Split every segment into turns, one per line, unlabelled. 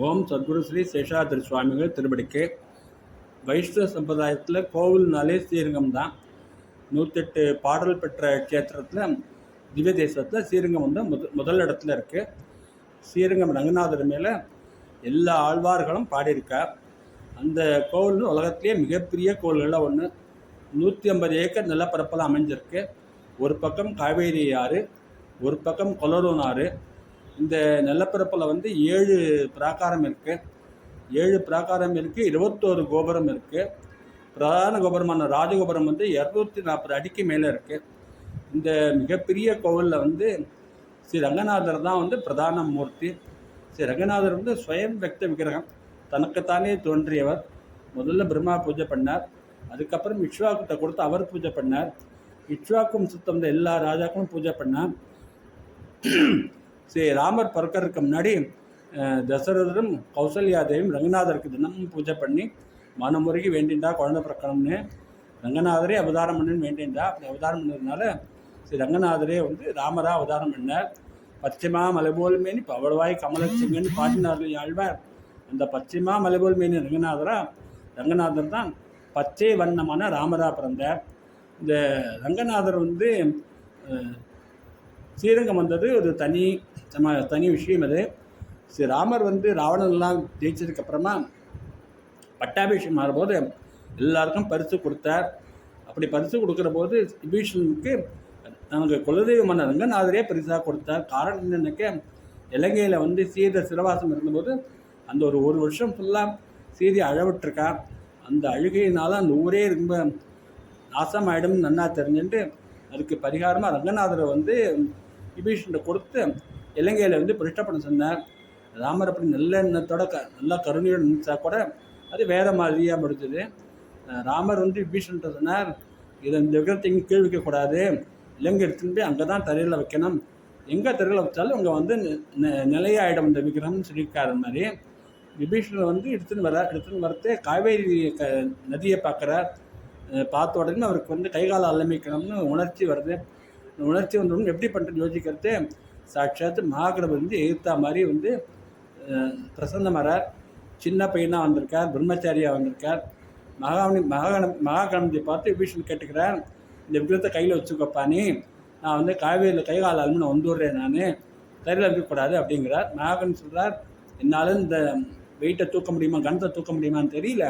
ஓம் சத்குரு ஸ்ரீ சேஷாதிரி சுவாமிகள் திருப்படிக்கு. வைஷ்ணவ சம்பிரதாயத்தில் கோவில்னாலே ஸ்ரீரங்கம் தான். 108 பாடல் பெற்ற க்ஷேத்திரத்தில் திவ்ய தேசத்தில் ஸ்ரீரங்கம் வந்து முதல் இடத்துல இருக்குது. ஸ்ரீரங்கம் ரங்கநாதர் மேலே எல்லா ஆழ்வார்களும் பாடியிருக்கார். அந்த கோவில் உலகத்திலேயே மிகப்பெரிய கோவில்களில் ஒன்று. 150 ஏக்கர் நிலப்பரப்பில் அமைஞ்சிருக்கு. ஒரு பக்கம் காவேரி ஆறு, ஒரு பக்கம் கொலரோன் ஆறு. இந்த நிலப்பரப்பில் வந்து 7 பிராகாரம் இருக்குது. 7 பிராகாரம் இருக்குது, 21 கோபுரம் இருக்குது. பிரதான கோபுரமான ராஜகோபுரம் வந்து 240 அடிக்கு மேலே இருக்குது. இந்த மிகப்பெரிய கோவிலில் வந்து ஸ்ரீ ரங்கநாதர் தான் வந்து பிரதான மூர்த்தி. ஸ்ரீ ரங்கநாதர் வந்து ஸ்வயம் வெக்த விக்கிரகம், தனக்குத்தானே தோன்றியவர். முதல்ல பிரம்மா பூஜை பண்ணார், அதுக்கப்புறம் இக்ஷ்வாக்கிட்ட கொடுத்து அவர் பூஜை பண்ணார். இக்ஷ்வாக்கும் சுத்தம் வந்த எல்லா ராஜாக்களும் பூஜை பண்ணார். ஸ்ரீ ராமர் பிறக்கிறதுக்கு முன்னாடி தசரதரும் கௌசல்யாதேவியும் ரங்கநாதருக்கு தினமும் பூஜை பண்ணி மனமுருகி வேண்டின்றா குழந்தை பிறக்கணும்னு. ரங்கநாதரே அவதாரம் பண்ணுன்னு வேண்டின்றா. அப்படி அவதாரம் பண்ணதுனால ஸ்ரீ ரங்கநாதரே வந்து ராமராக அவதாரம் பண்ணார். பச்சைமா மலைபோல் மேனி பவளவாய் கமலச்சிங்கன்னு பாட்டினார்கள் ஆழ்வார். அந்த பச்சைமா மலைபோல் மேனி ரங்கநாதர் தான் பச்சை வண்ணமான ராமரா பிறந்தார். இந்த ரங்கநாதர் வந்து ஸ்ரீரங்கம் வந்தது ஒரு தனி விஷயம். அது ஸ்ரீ ராமர் வந்து ராவணன்லாம் ஜெயிச்சதுக்கப்புறமா பட்டாபிஷேகம் ஆகும்போது எல்லாருக்கும் பரிசு கொடுத்தார். அப்படி பரிசு கொடுக்குற போது விபீஷணனுக்கு தனக்கு குலதெய்வமான ரங்கநாதரே பரிசாக கொடுத்தார். காரணம் என்னன்னாக்க, இலங்கையில் வந்து சீதை சிறவாசம் இருந்தபோது அந்த ஒரு வருஷம் ஃபுல்லாக சீதை அழவிட்டுருக்கா. அந்த அழுகையினால் அந்த ஊரே ரொம்ப நாசமாயிடும்னு நன்னா தெரிஞ்சுட்டு அதுக்கு பரிகாரமாக ரங்கநாதரை வந்து விபீஷணனை கொடுத்து இலங்கையில் வந்து பிரதிஷ்டை பண்ண சொன்னார். ராமர் அப்படி நல்ல எண்ணத்தோட நல்லா கருணையோடு நினைச்சா கூட அது வேறு மாதிரியாக முடிஞ்சது. ராமர் வந்து விபீஷன்கிட்ட சொன்னார், இதை இந்த விக்கிரத்தை இங்கே கீழ் வைக்கக்கூடாது, இலங்கை எடுத்துன்னு போய் அங்கே தான் தரையில் வைக்கணும். எங்கே தரையில் வச்சாலும் அங்கே வந்து நிலையாயிடும் இந்த விக்கிரகம்னு சொல்லியிருக்காரு. மாதிரி விபீஷணர் வந்து எடுத்துன்னு வரத்தே காவேரி நதியை பார்க்குறார். பார்த்த உடனே அவருக்கு வந்து கைகால அலமிக்கணும்னு உணர்ச்சி வருது. உணர்ச்சி வந்தோம்னு எப்படி பண்ணுறது யோசிக்கிறது, சாட்சாத்து மகாகணபதி வந்து எதிர்த்தா மாதிரி வந்து பிரசன்னமாரார். சின்ன பையனாக வந்திருக்கார், பிரம்மச்சாரியாக வந்திருக்கார். மகாகணபதியை பார்த்து விபீஷன் கேட்டுக்கிறார், இந்த விக்கிரத்தை கையில் வச்சுக்கப்பானே, நான் வந்து காவேரியில் கைகால அலமின்னு வந்துடுறேன், நான் தரையில் இருக்கக்கூடாது அப்படிங்கிறார். மகாகணபதி சொல்கிறார், என்னால் இந்த வெயிட்டை தூக்க முடியுமா, கணத்தை தூக்க முடியுமான்னு தெரியல,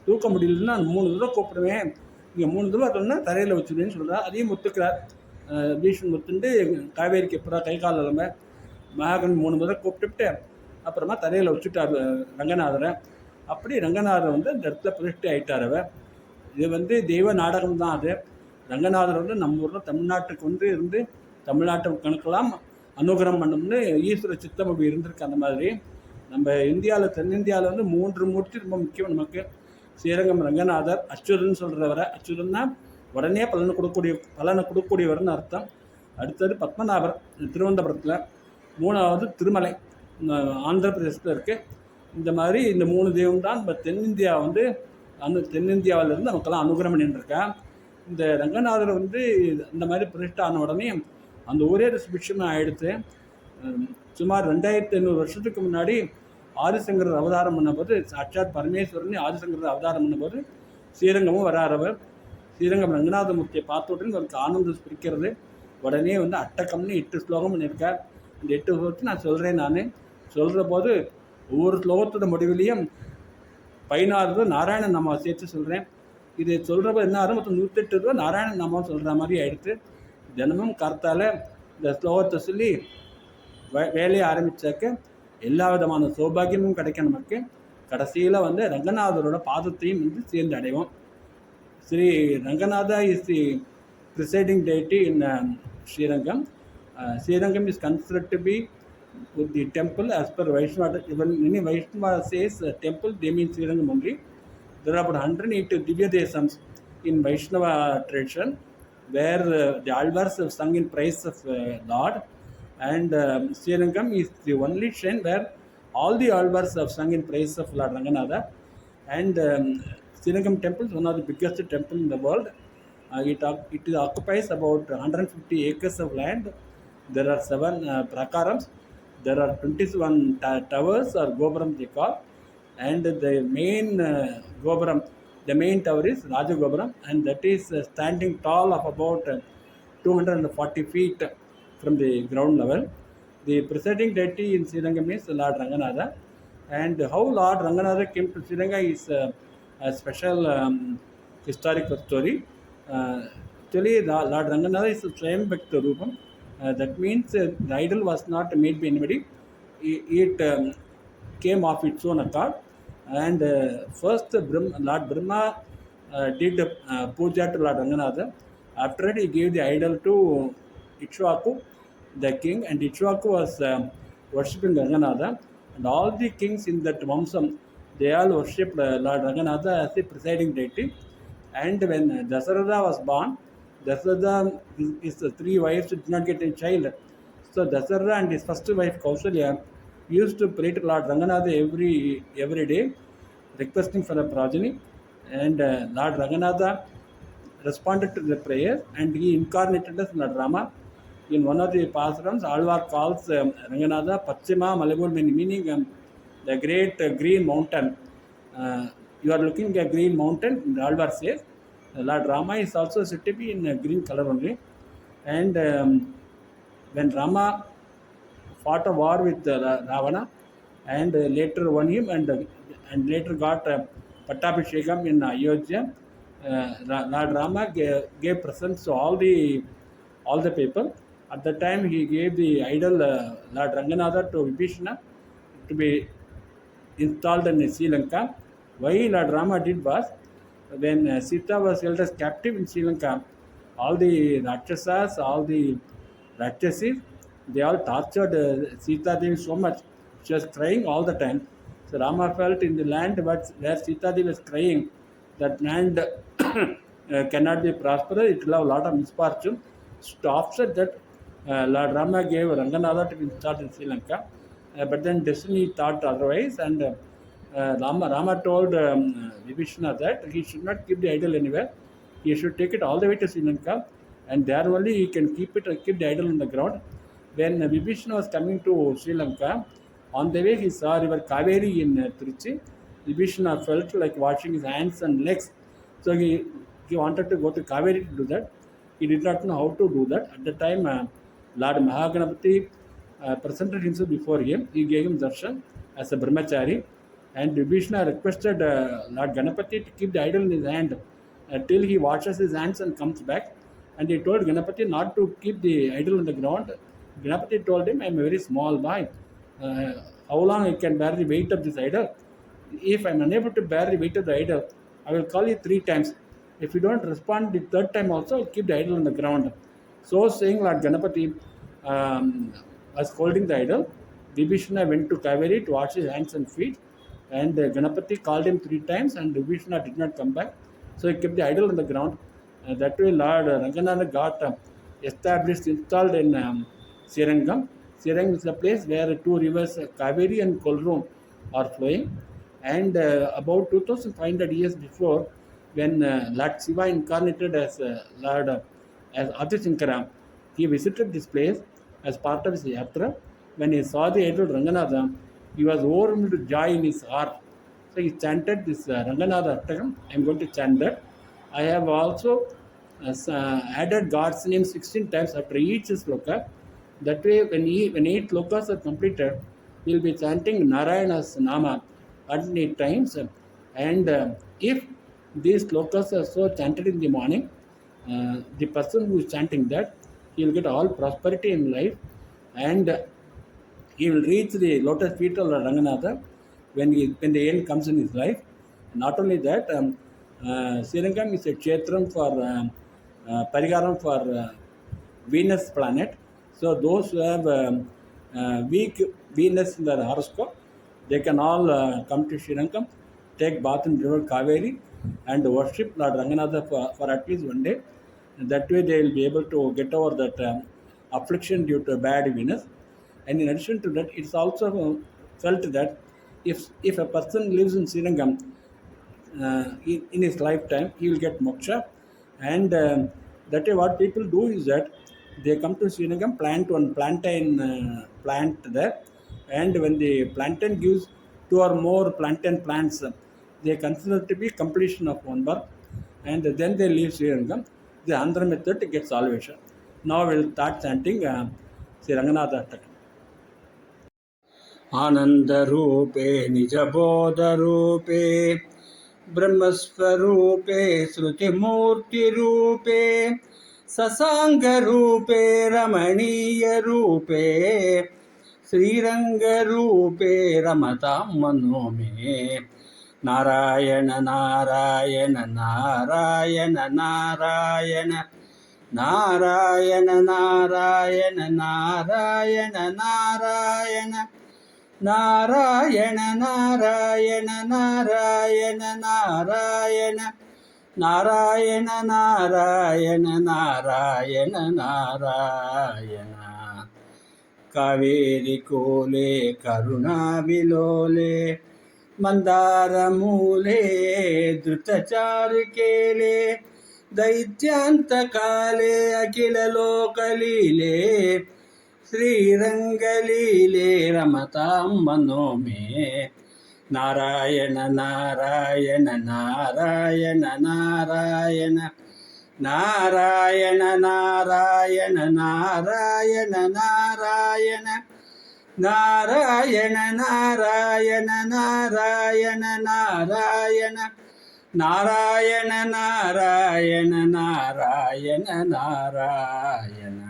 தூக்க முடியலன்னா 3 தடவை கூப்பிடுவேன், இங்கே 3 தடவை சொன்னால் தரையில் வச்சுருவேன்னு சொல்கிறார். அதையும் ஒத்துக்கிறார். பீஷ்மன் ஒத்துண்டு காவேரிக்கு எப்படா கை கால் இல்லாம மகாகன் 3 தடவை கூப்பிட்டுட்டு அப்புறமா தரையில் வச்சுட்டார் ரங்கநாதரை. அப்படி ரங்கநாதர் வந்து இந்த இடத்துல பிரதிஷ்டை ஆகிட்டார். அவர் இது வந்து தெய்வ நாடகம் தான். அது ரங்கநாதர் வந்து நம்ம ஊரில் தமிழ்நாட்டுக்கு வந்து இருந்து தமிழ்நாட்டு கணக்கெல்லாம் அனுகிரகம் பண்ணணும்னு ஈஸ்வர சித்தம் அப்படி இருந்திருக்கு. அந்த மாதிரி நம்ம இந்தியாவில் தென்னிந்தியாவில் வந்து 3 மூர்த்தி ரொம்ப முக்கியம் நமக்கு. ஸ்ரீரங்கம் ரங்கநாதர், அச்சுரன் சொல்கிறவரை, அச்சுரன்னா உடனே பலனை கொடுக்கக்கூடியவர்னு அர்த்தம். அடுத்தது பத்மநாபர் திருவனந்தபுரத்தில், 3வது திருமலை ஆந்திர பிரதேசத்தில் இருக்குது. இந்த மாதிரி இந்த 3 தெய்வம் தான் நம்ம தென்னிந்தியா வந்து தென்னிந்தியாவிலேருந்து நமக்கெல்லாம் அனுகிரகம் பண்ணிட்டுருக்கா. இந்த ரங்கநாதர் வந்து இந்த மாதிரி பிரதிஷ்டை ஆன உடனே அந்த ஊரே சுபிட்சமாக ஆகிடுத்து. சுமார் 2500 வருஷத்துக்கு முன்னாடி ஆதிசங்கரர் அவதாரம் பண்ணும்போது, சாட்சாத் பரமேஸ்வரன் ஆதிசங்கரர் அவதாரம் பண்ணும்போது ஸ்ரீரங்கமும் வராறவர். ஸ்ரீரங்கம் ரங்கநாதமூர்த்தியை பார்த்த உடனே அவருக்கு ஆனந்தம் பிடிக்கிறது. உடனே வந்து அட்டகம்னு 8 ஸ்லோகம் பண்ணியிருக்கார். இந்த 8 ஸ்லோகத்தை நான் சொல்கிறேன். நான் சொல்கிற போது ஒவ்வொரு ஸ்லோகத்தோட முடிவிலையும் 16 நாராயண நாமம் சேர்த்து சொல்கிறேன். இது சொல்கிறப்ப என்ன ஆகும், மொத்தம் 108 நாராயண நாமம் சொல்கிற மாதிரி ஆகிடுச்சு. தினமும் கருத்தால் இந்த ஸ்லோகத்தை சொல்லி வேலையை ஆரம்பித்தாக்க எல்லா விதமான சௌபாகியமும் கிடைக்கும் நமக்கு. கடைசியில் வந்து ரங்கநாதரோட பாதத்தையும் வந்து சேர்ந்து அடைவோம். Sri Ranganatha is the presiding deity in Srirangam. Srirangam is considered to be with the temple as per Vaishnava. Even many Vaishnava says temple, they mean Srirangam only. There are about 108 Divya Desams in Vaishnava tradition, where the Alvars have sung in praise of Lord, and Srirangam is the only shrine where all the Alvars have sung in praise of Lord Ranganatha. And Srirangam temple is one of the biggest temple in the world. It occupies about 150 acres of land. There are 7 prakarams. There are 21 towers or Gopuram they call, and the main Gopuram, the main tower is Raja Gopuram, and that is standing tall of about 240 feet from the ground level. The presiding deity in Sri Lanka is Lord Ranganatha, and how Lord Ranganatha came to Sri Lanka is a special historical story. Actually, Lord Ranganatha is a Swayam Bhakta Rupam. That means the idol was not made by anybody. It came of its own accord. And first, Lord Brahma did puja to Lord Ranganatha. After that, he gave the idol to Ikshvaku, the king, and Ikshvaku was worshipping Ranganatha. And all the kings in that Vamsam, they all worshipped Lord Ranganatha as the presiding deity. And when Dasaratha was born, Dasaratha, his three wives did not get a child. So Dasaratha and his first wife Kausalya used to pray to Lord Ranganatha every day, requesting for a progeny. And Lord Ranganatha responded to the prayer, and he incarnated as Lord Rama. In one of the pasarams, Alvar calls Ranganatha Pachima Malabur, meaning the great green mountain. You are looking at green mountain, Alvar says. Lord Rama is also said to be in green color only. And when Rama fought a war with Ravana, and later won him, and later got Pattabhishekam in Ayodhya. Lord Rama gave presents to all the people. At the time, he gave the idol Lord Ranganatha to Vibhishana to be installed in Sri Lanka. Why Lord Rama did was, when Sita was held as captive in Sri Lanka, all the Rakshasas, all the Rakshasis, they all tortured Sita Devi so much. She was crying all the time. So Rama felt in the land where Sita Devi was crying, that land cannot be prosperous, it will have a lot of misfortune. So to offset that, Lord Rama gave Ranganatha to be installed in Sri Lanka. But then destiny thought otherwise, and Rama told Vibhishana that he should not keep the idol anywhere. He should take it all the way to Sri Lanka, and there only he can keep the idol on the ground. When Vibhishana was coming to Sri Lanka, on the way he saw river Kaveri in Trichy. Vibhishana felt like washing his hands and legs, so he wanted to go to Kaveri to do that. He did not know how to do that. At the time, Lord Mahaganapati presented himself before him. He gave him darshan as a brahmachari, and Vibhishana requested Lord Ganapati to keep the idol in his hand till he washes his hands and comes back. And he told Ganapati not to keep the idol on the ground. Ganapati told him, I am a very small boy. How long I can bear the weight of this idol? If I am unable to bear the weight of the idol, I will call you three times. If you don't respond the third time also, I'll keep the idol on the ground. So saying, Lord Ganapati was holding the idol. Vibhishana went to Kaveri to wash his hands and feet, and Ganapati called him three times, and Vibhishana did not come back. So he kept the idol on the ground. That way, Lord Ranganatha got established, installed in Srirangam. Srirangam is a place where two rivers, Kaveri and Kolrum, are flowing. And about 2500 years before, when Lord Shiva incarnated as Lord as Adi Shankara, he visited this place as part of his yatra. When he saw the idol Ranganatha, he was overwhelmed with joy in his heart. So he chanted this Ranganatha Ashtakam. I am going to chant that. I have also added God's name 16 times after each sloka. That way, when 8 slokas are completed, we will be chanting Narayana's Nama at 8 times. And if these slokas are so chanted in the morning, the person who is chanting that, he will get all prosperity in life, and he will reach the lotus feet of Ranganatha when the end comes in his life. Not only that, Srirangam is a kshetram for Parigaram for Venus planet. So those who have weak Venus in their horoscope, they can all come to Srirangam, take bath in river Kaveri, and worship Lord Ranganatha for at least one day. And that way they will be able to get over that affliction due to bad Venus. And in addition to that, it's also felt that if a person lives in Srirangam in his lifetime, he will get moksha. And that way, what people do is that they come to Srirangam, plant one plantain plant there, And when the plantain gives two or more plantain plants, they consider to be completion of one work, and then they leave Srirangam. The Andhra method gets salvation. Now we'll start chanting Sri Ranganatha Ashtakam. आनन्दरूपे निजबोधरूपे ब्रह्मस्वरूपे श्रुतिमूर्तिरूपे ससाङ्गरूपे रमणीयरूपे श्रीरङ्गरूपे रमतां मनो मे नारायण नारायण नारायण नारायण नारायण नारायण नारायण नारायण नारायण नारायण नारायण नारायण नारायण नारायण नारायण नारायण कावेरी कोले करुणाविलोले मन्दारमूले धृतचारुकेले दैत्यान्तकाले अखिललोकलीले श्रीरङ्गलीले रमतां मनो मे नारायण नारायण नारायण नारायण नारायण नारायण नारायण नारायण नारायण नारायण नारायण नारायण नारायण नारायण नारायण नारायण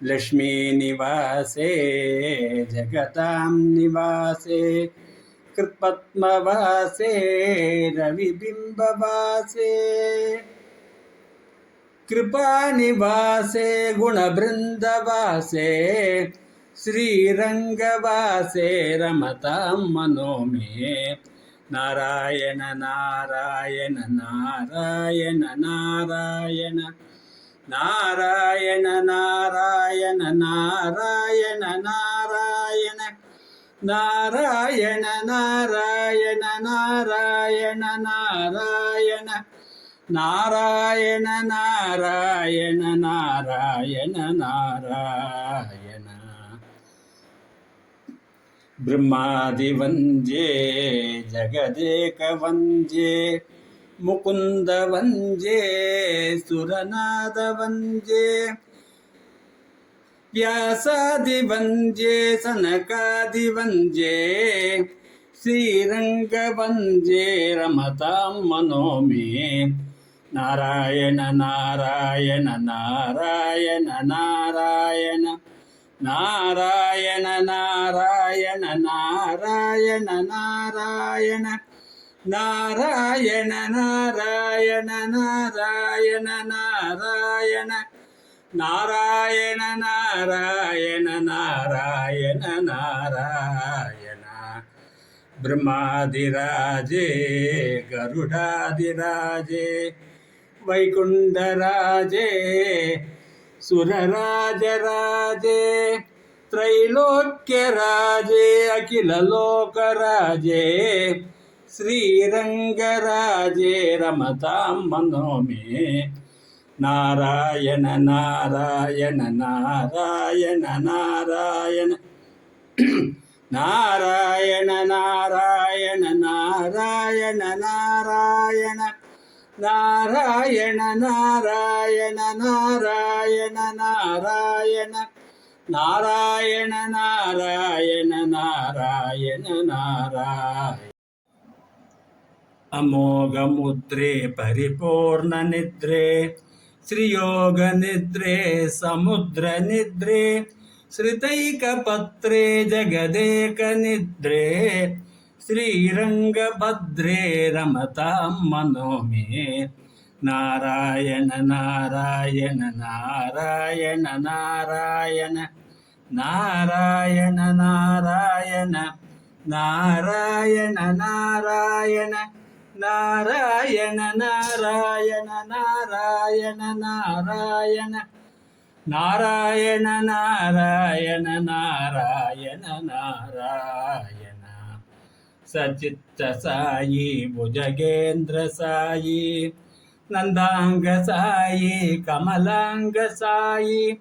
लक्ष्मी निवासे जगतां निवासे कृत्पद्मवासे रविबिम्बवासे कृपानिवासे गुणबृन्दवासे श्रीरङ्गवासे रमतां मनो मे नारायण नारायण नारायण नारायण नारायण नारायण नारायण नारायण नारायण नारायण नारायण नारायण नारायण नारायण नारायण नारायण ब्रह्मादिवन्द्ये जगदेकवन्द्ये मुकुन्दवन्द्ये सुरनादवन्द्ये व्यासादिवन्द्ये सनकादिवन्द्ये श्रीरङ्गवन्द्ये रमतां मनो मे नारायण नारायण नारायण नारायण नारायण नारायण नारायण नारायण नारायण नारायण नारायण नारायण नारायण नारायण नारायण नारायण ब्रह्मादिराजे गरुडादिराजे वैकुण्ठराजे सुरराजराजे त्रैलोक्यराजे अखिललोकराजे श्रीरङ्गराजे रमतां मनो मे नारायण नारायण नारायण नारायण नारायण नारायण नारायण नारायण नारायण नारायण नारायण नारायण नारायण नारायण नारायण नारायण अमोघमुद्रे परिपूर्णनिद्रे श्रीयोगनिद्रे समुद्रनिद्रे श्रितैकपत्रे जगदेकनिद्रे श्रीरङ्गभद्रे रमतां मनो मे नारायण नारायण नारायण नारायण नारायण नारायण नारायण नारायण नारायण नारायण नारायण नारायण नारायण नारायण नारायण नारायण सचित्त साई भुजगेन्द्र साई नंदांग साई कमलांग साई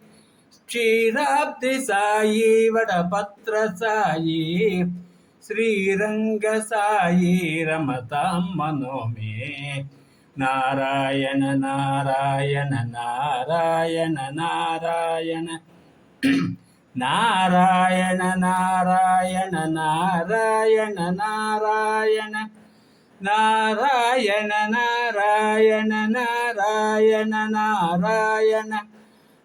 క్షీరాబ్ది సాయి వడపత్ర సాయి శ్రీరంగ సాయి రమతాం మనోమే నారాయణ నారాయణ నారాయణ నారాయణ నారాయణ నారాయణ నారాయణ నారాయణ నారాయణ నారాయణ నారాయణ నారాయణ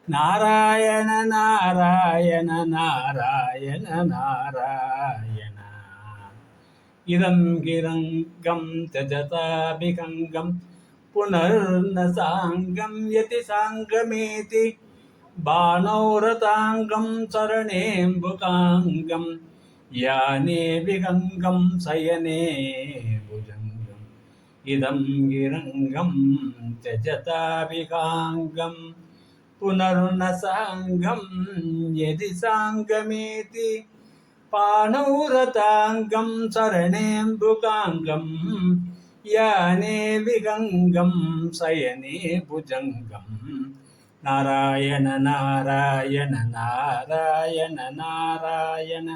నారాయణ నారాయణ నారాయణ నారాయణ ఇదం గిరంగం త్యజతాభికంగం పునర్న సాంగం యతి సాంగమేతి బాణౌరతాంగం చరణేంబుకాంగం యానే విహంగం శయనే భుజంగం ఇదం గిరంగం త్యజతాభికాంగం పునర్న సాంగం యది సాంగమేతి పాణౌరతాంగం చరణేంబుకాంగం యానే విహంగం శయనే భుజంగం నారాయణ నారాయణ నారాయణ నారాయణ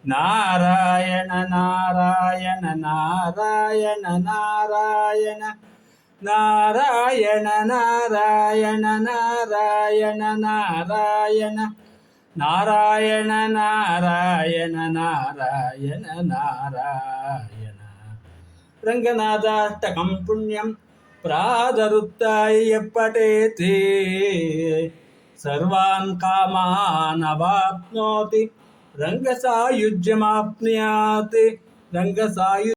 నారాయణ నారాయణ నారాయణ నారాయణ నారాయణ నారాయణ నారాయణ నారాయణ నారాయణ నారాయణ నారాయణ నారాయణ రంగనాథాష్టకం పుణ్యం ప్రాదరుత్తాయి ఎప్పటేతే సర్వాన్ కామానవాప్నోతి రంగసాయుజ్యమాప్నుయాత్ రంగసాయు